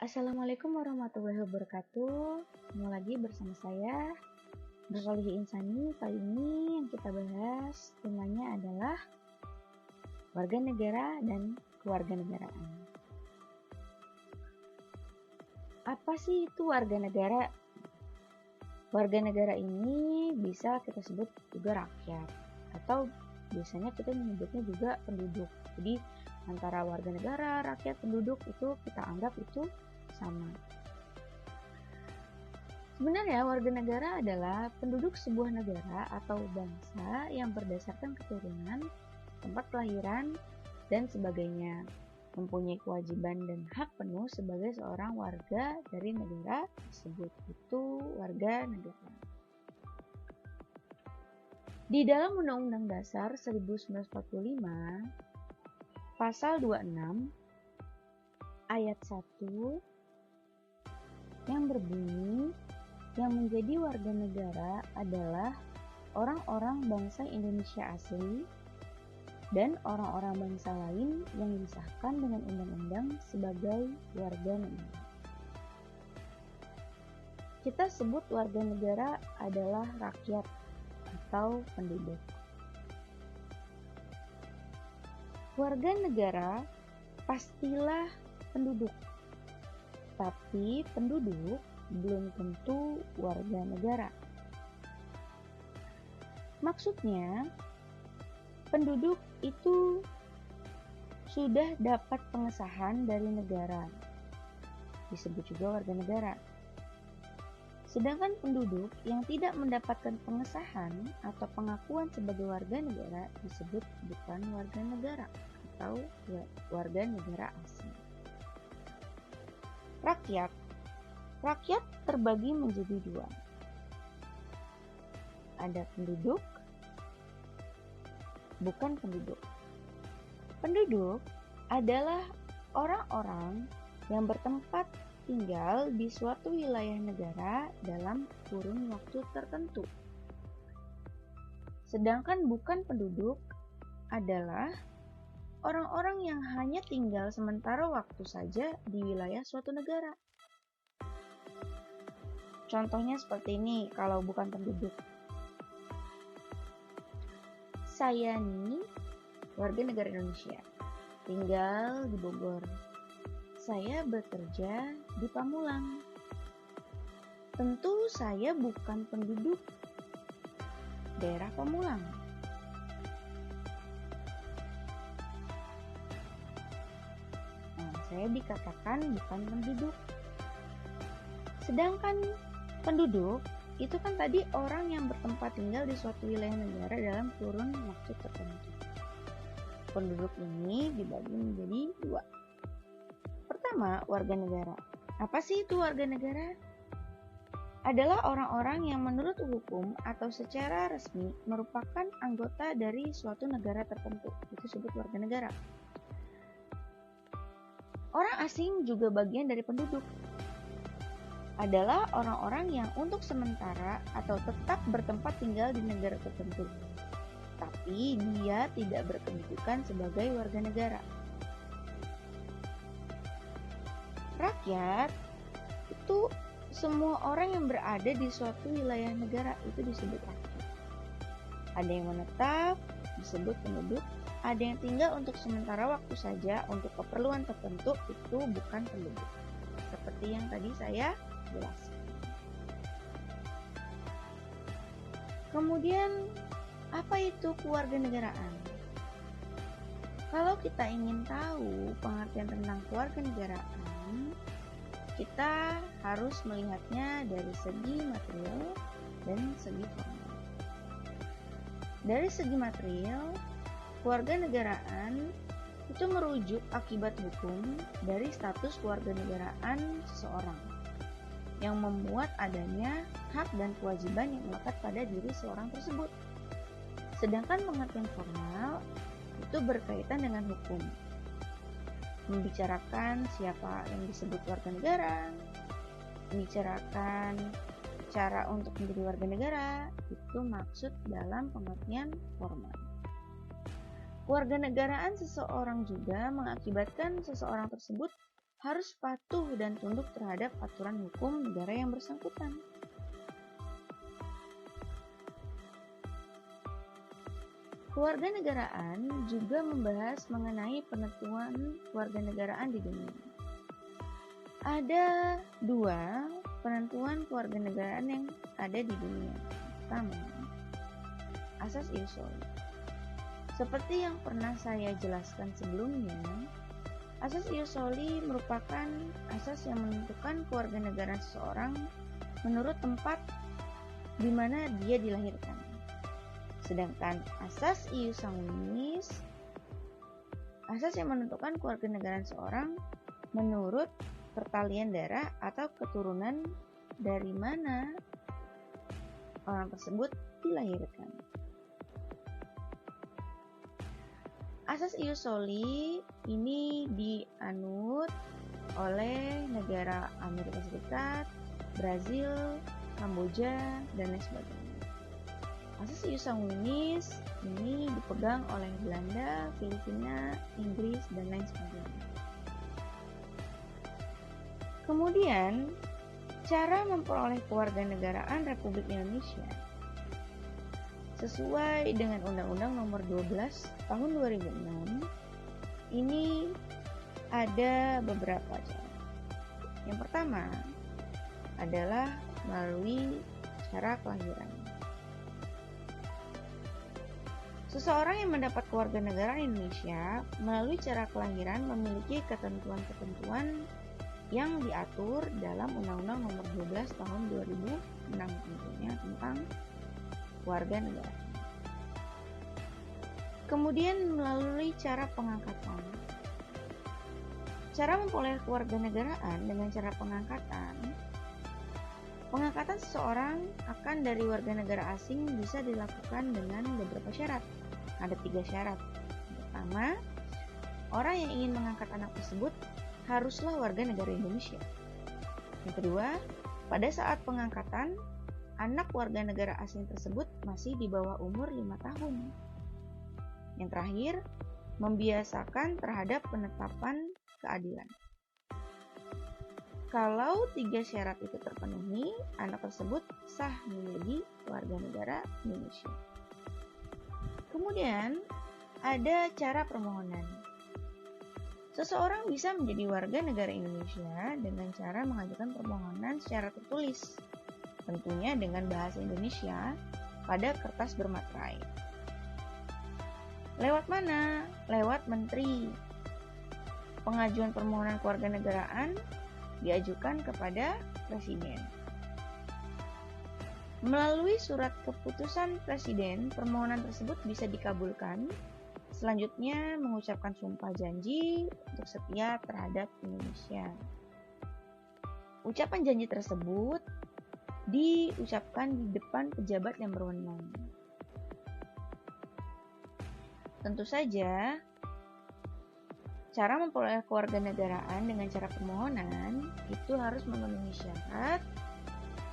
Assalamualaikum warahmatullahi wabarakatuh. Ketemu lagi bersama saya, Nurholihi Insani. Kali ini yang kita bahas temanya adalah warga negara dan kewarganegaraan. Apa sih itu warga negara? Warga negara ini bisa kita sebut juga rakyat, atau biasanya kita menyebutnya juga penduduk. Jadi antara warga negara, rakyat, penduduk itu kita anggap itu sama. Sebenarnya warga negara adalah penduduk sebuah negara atau bangsa yang berdasarkan keturunan, tempat kelahiran, dan sebagainya, mempunyai kewajiban dan hak penuh sebagai seorang warga dari negara tersebut. Itu warga negara. Di dalam Undang-Undang Dasar 1945, Pasal 26, Ayat 1, yang berbunyi, yang menjadi warga negara adalah orang-orang bangsa Indonesia asli dan orang-orang bangsa lain yang disahkan dengan undang-undang sebagai warga negara. Kita sebut warga negara adalah rakyat atau penduduk. Warga negara pastilah penduduk, tapi penduduk belum tentu warga negara. Maksudnya, penduduk itu sudah dapat pengesahan dari negara, disebut juga warga negara. Sedangkan penduduk yang tidak mendapatkan pengesahan atau pengakuan sebagai warga negara disebut bukan warga negara atau warga negara asing. Rakyat terbagi menjadi dua. Ada penduduk, bukan penduduk. Penduduk adalah orang-orang yang bertempat tinggal di suatu wilayah negara dalam kurun waktu tertentu. Sedangkan bukan penduduk adalah orang-orang yang hanya tinggal sementara waktu saja di wilayah suatu negara. Contohnya seperti ini kalau bukan penduduk. Saya nih warga negara Indonesia, tinggal di Bogor. Saya bekerja di Pamulang. Tentu saya bukan penduduk daerah Pamulang. Saya dikatakan bukan penduduk. Sedangkan penduduk itu kan tadi orang yang bertempat tinggal di suatu wilayah negara dalam kurun waktu tertentu. Penduduk ini dibagi menjadi dua. Pertama, warga negara. Apa sih itu warga negara? Adalah orang-orang yang menurut hukum atau secara resmi merupakan anggota dari suatu negara tertentu. Itu disebut warga negara. Orang asing juga bagian dari penduduk. Adalah orang-orang yang untuk sementara atau tetap bertempat tinggal di negara tertentu, tapi dia tidak berkedudukan sebagai warga negara. Rakyat itu semua orang yang berada di suatu wilayah negara itu disebut rakyat. Ada yang menetap disebut penduduk, ada yang tinggal untuk sementara waktu saja untuk keperluan tertentu itu bukan penduduk. Seperti yang tadi saya jelaskan. Kemudian apa itu kewarganegaraan? Kalau kita ingin tahu pengertian tentang kewarganegaraan, kita harus melihatnya dari segi material dan segi formal. Dari segi material, kewarganegaraan itu merujuk akibat hukum dari status kewarganegaraan seseorang yang membuat adanya hak dan kewajiban yang melekat pada diri seorang tersebut. Sedangkan pengertian formal itu berkaitan dengan hukum, membicarakan siapa yang disebut warga negara, membicarakan cara untuk menjadi warga negara, itu maksud dalam pengertian formal. Kewarganegaraan seseorang juga mengakibatkan seseorang tersebut harus patuh dan tunduk terhadap aturan hukum negara yang bersangkutan. Kewarganegaraan juga membahas mengenai penentuan kewarganegaraan di dunia. Ada 2 penentuan kewarganegaraan yang ada di dunia. Pertama, asas ius soli. Seperti yang pernah saya jelaskan sebelumnya, asas ius soli merupakan asas yang menentukan kewarganegaraan seseorang menurut tempat di mana dia dilahirkan. Sedangkan asas ius sanguinis, asas yang menentukan kewarganegaraan seorang menurut pertalian darah atau keturunan dari mana orang tersebut dilahirkan. Asas ius soli ini dianut oleh negara Amerika Serikat, Brazil, Kamboja, dan lain sebagainya. Asas ius sanguinis ini dipegang oleh Belanda, Filipina, Inggris, dan lain sebagainya. Kemudian, cara memperoleh kewarganegaraan Republik Indonesia sesuai dengan Undang-Undang Nomor 12 Tahun 2006 ini ada beberapa cara. Yang pertama adalah melalui cara kelahiran. Seseorang yang mendapat kewarganegaraan Indonesia melalui cara kelahiran memiliki ketentuan-ketentuan yang diatur dalam Undang-Undang Nomor 12 Tahun 2006 tentunya tentang kewarganegaraan. Kemudian melalui cara pengangkatan. Cara memperoleh kewarganegaraan dengan cara pengangkatan. Pengangkatan seseorang akan dari warga negara asing bisa dilakukan dengan beberapa syarat. Ada 3 syarat. Pertama, orang yang ingin mengangkat anak tersebut haruslah warga negara Indonesia. Yang kedua, pada saat pengangkatan, anak warga negara asing tersebut masih di bawah umur 5 tahun. Yang terakhir, membiasakan terhadap penetapan keadilan. Kalau 3 syarat itu terpenuhi, anak tersebut sah menjadi warga negara Indonesia. Kemudian, ada cara permohonan. Seseorang bisa menjadi warga negara Indonesia dengan cara mengajukan permohonan secara tertulis, tentunya dengan bahasa Indonesia pada kertas bermaterai. Lewat mana? Lewat menteri. Pengajuan permohonan kewarganegaraan diajukan kepada Presiden. Melalui surat keputusan Presiden, permohonan tersebut bisa dikabulkan. Selanjutnya, mengucapkan sumpah janji untuk setia terhadap Indonesia. Ucapan janji tersebut diucapkan di depan pejabat yang berwenang. Tentu saja, cara memperoleh kewarganegaraan dengan cara permohonan itu harus memenuhi syarat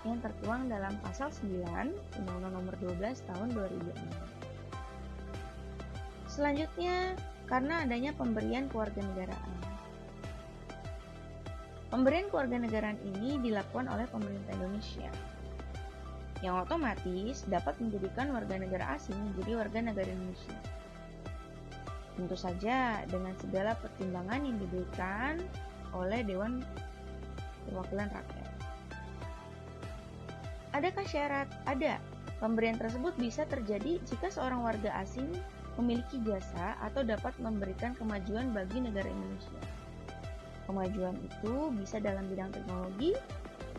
yang tertuang dalam pasal 9 Undang-Undang Nomor 12 Tahun 2006. Selanjutnya, karena adanya pemberian kewarganegaraan. Pemberian kewarganegaraan ini dilakukan oleh pemerintah Indonesia, yang otomatis dapat menjadikan warga negara asing menjadi warga negara Indonesia. Tentu saja dengan segala pertimbangan yang diberikan oleh Dewan Perwakilan Rakyat. Adakah syarat? Ada. Pemberian tersebut bisa terjadi jika seorang warga asing memiliki jasa atau dapat memberikan kemajuan bagi negara Indonesia. Kemajuan itu bisa dalam bidang teknologi,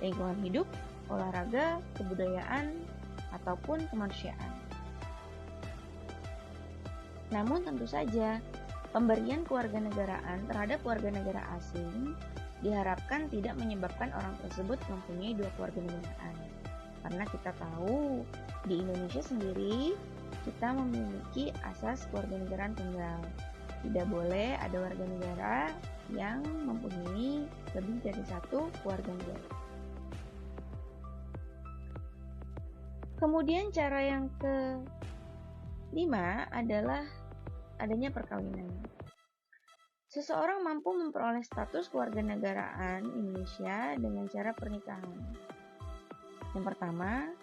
lingkungan hidup, olahraga, kebudayaan, ataupun kemanusiaan. Namun tentu saja, pemberian kewarganegaraan terhadap warga negara asing diharapkan tidak menyebabkan orang tersebut mempunyai 2 kewarganegaraan. Karena kita tahu, di Indonesia sendiri, kita memiliki asas kewarganegaraan tunggal. Tidak boleh ada warga negara yang mempunyai lebih dari 1 kewarganegaraan. Kemudian cara yang ke-5 adalah adanya perkawinan. Seseorang mampu memperoleh status kewarganegaraan Indonesia dengan cara pernikahan. Yang pertama,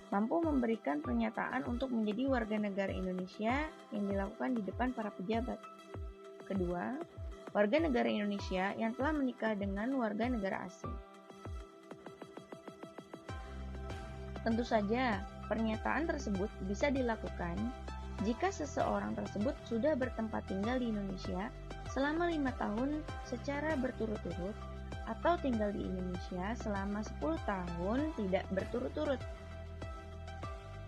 mampu memberikan pernyataan untuk menjadi warga negara Indonesia yang dilakukan di depan para pejabat. Kedua, warga negara Indonesia yang telah menikah dengan warga negara asing. Tentu saja, pernyataan tersebut bisa dilakukan jika seseorang tersebut sudah bertempat tinggal di Indonesia selama 5 tahun secara berturut-turut atau tinggal di Indonesia selama 10 tahun tidak berturut-turut.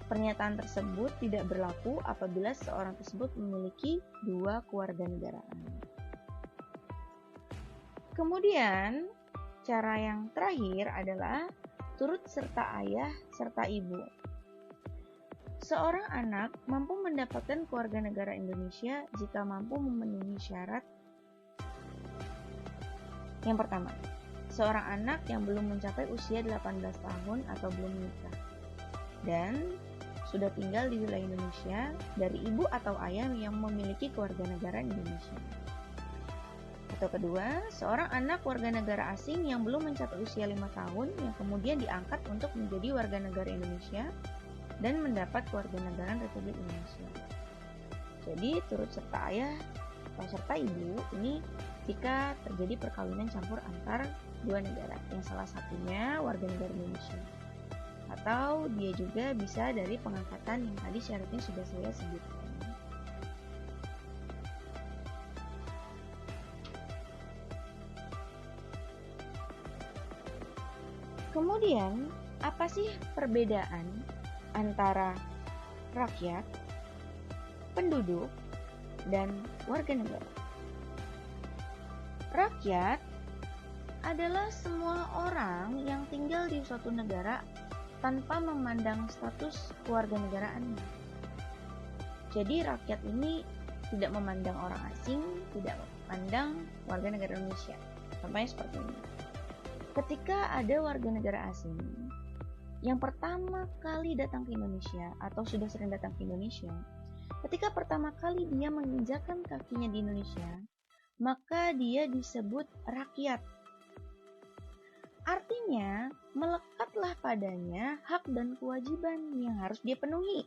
Pernyataan tersebut tidak berlaku apabila seseorang tersebut memiliki 2 kewarganegaraan. Kemudian, cara yang terakhir adalah turut serta ayah serta ibu. Seorang anak mampu mendapatkan kewarganegaraan Indonesia jika mampu memenuhi syarat. Yang pertama, seorang anak yang belum mencapai usia 18 tahun atau belum menikah dan sudah tinggal di wilayah Indonesia dari ibu atau ayah yang memiliki kewarganegaraan Indonesia. Atau kedua, seorang anak warga negara asing yang belum mencapai usia 5 tahun yang kemudian diangkat untuk menjadi warga negara Indonesia dan mendapat kewarganegaraan Republik Indonesia. Jadi turut serta ayah atau serta ibu ini jika terjadi perkawinan campur antar dua negara yang salah satunya warga negara Indonesia. Atau dia juga bisa dari pengangkatan yang tadi syaratnya sudah saya sebutkan. Kemudian, apa sih perbedaan antara rakyat, penduduk, dan warga negara? Rakyat adalah semua orang yang tinggal di suatu negara tanpa memandang status kewarganegaraannya. Jadi rakyat ini tidak memandang orang asing, tidak memandang warga negara Indonesia. Contohnya seperti ini. Ketika ada warga negara asing yang pertama kali datang ke Indonesia atau sudah sering datang ke Indonesia, ketika pertama kali dia menginjakkan kakinya di Indonesia, maka dia disebut rakyat. Artinya, melekatlah padanya hak dan kewajiban yang harus dia penuhi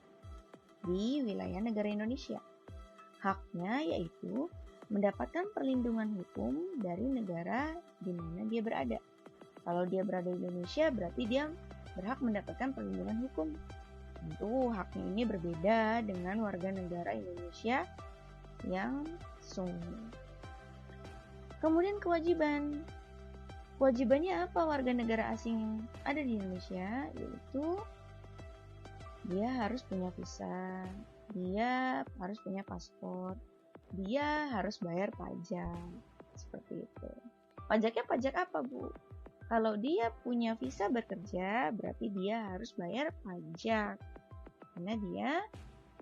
di wilayah negara Indonesia. Haknya yaitu mendapatkan perlindungan hukum dari negara di mana dia berada. Kalau dia berada di Indonesia, berarti dia berhak mendapatkan perlindungan hukum. Tentu haknya ini berbeda dengan warga negara Indonesia yang sungguh. Kemudian kewajiban. Kewajibannya apa warga negara asing yang ada di Indonesia? Yaitu dia harus punya visa, dia harus punya paspor, dia harus bayar pajak. Seperti itu. Pajaknya pajak apa, Bu? Kalau dia punya visa bekerja, berarti dia harus bayar pajak. Karena dia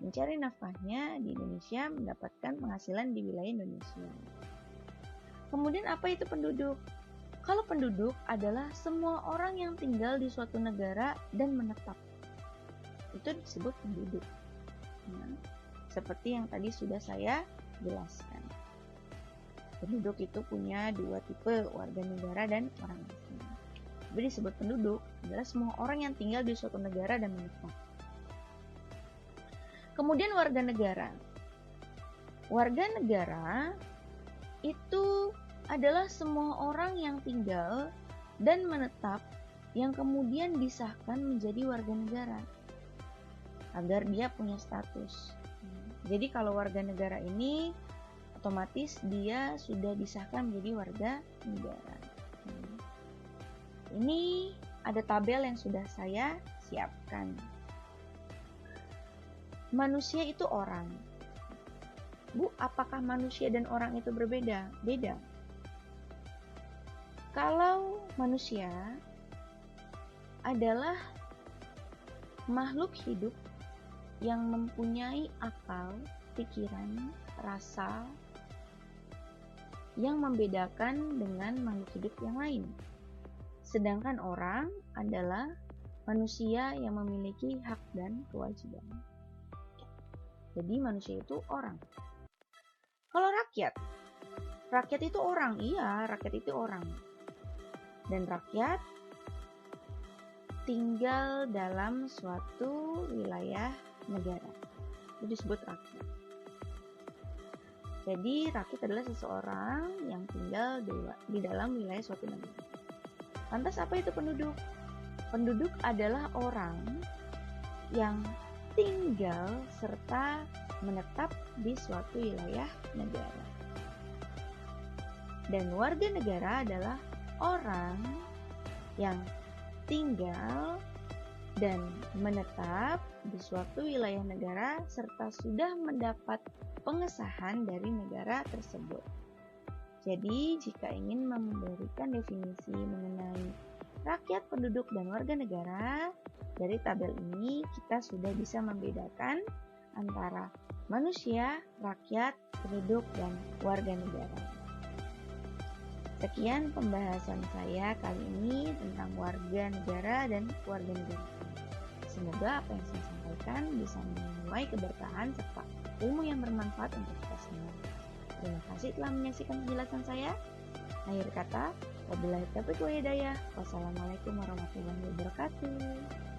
mencari nafkahnya di Indonesia, mendapatkan penghasilan di wilayah Indonesia. Kemudian apa itu penduduk? Kalau penduduk adalah semua orang yang tinggal di suatu negara dan menetap. Itu disebut penduduk. Nah, seperti yang tadi sudah saya jelaskan. Penduduk itu punya 2 tipe, warga negara dan orang asing. Jadi disebut penduduk adalah semua orang yang tinggal di suatu negara dan menetap. Kemudian warga negara. Warga negara itu adalah semua orang yang tinggal dan menetap yang kemudian disahkan menjadi warga negara agar dia punya status. Jadi kalau warga negara ini otomatis dia sudah disahkan menjadi warga negara. Ini ada tabel yang sudah saya siapkan. Manusia itu orang. Bu, apakah manusia dan orang itu berbeda? Beda. Kalau manusia adalah makhluk hidup yang mempunyai akal, pikiran, rasa, yang membedakan dengan makhluk hidup yang lain. Sedangkan orang adalah manusia yang memiliki hak dan kewajiban. Jadi manusia itu orang. Kalau rakyat, Rakyat itu orang, iya, rakyat itu orang. Dan rakyat tinggal dalam suatu wilayah negara. Itu disebut rakyat. Jadi rakyat adalah seseorang yang tinggal di dalam wilayah suatu negara. Lantas apa itu penduduk? Penduduk adalah orang yang tinggal serta menetap di suatu wilayah negara. Dan warga negara adalah orang yang tinggal dan menetap di suatu wilayah negara serta sudah mendapat pengesahan dari negara tersebut. Jadi, jika ingin memberikan definisi mengenai rakyat, penduduk, dan warga negara, dari tabel ini kita sudah bisa membedakan antara manusia, rakyat, penduduk, dan warga negara. Sekian pembahasan saya kali ini tentang warga negara dan warga negara. Semoga apa yang saya sampaikan bisa menuai keberkahan serta ilmu yang bermanfaat untuk kita semua. Terima kasih telah menyaksikan penjelasan saya. Akhir kata, wabillahi taufiq wal hidayah. Wassalamualaikum warahmatullahi wabarakatuh.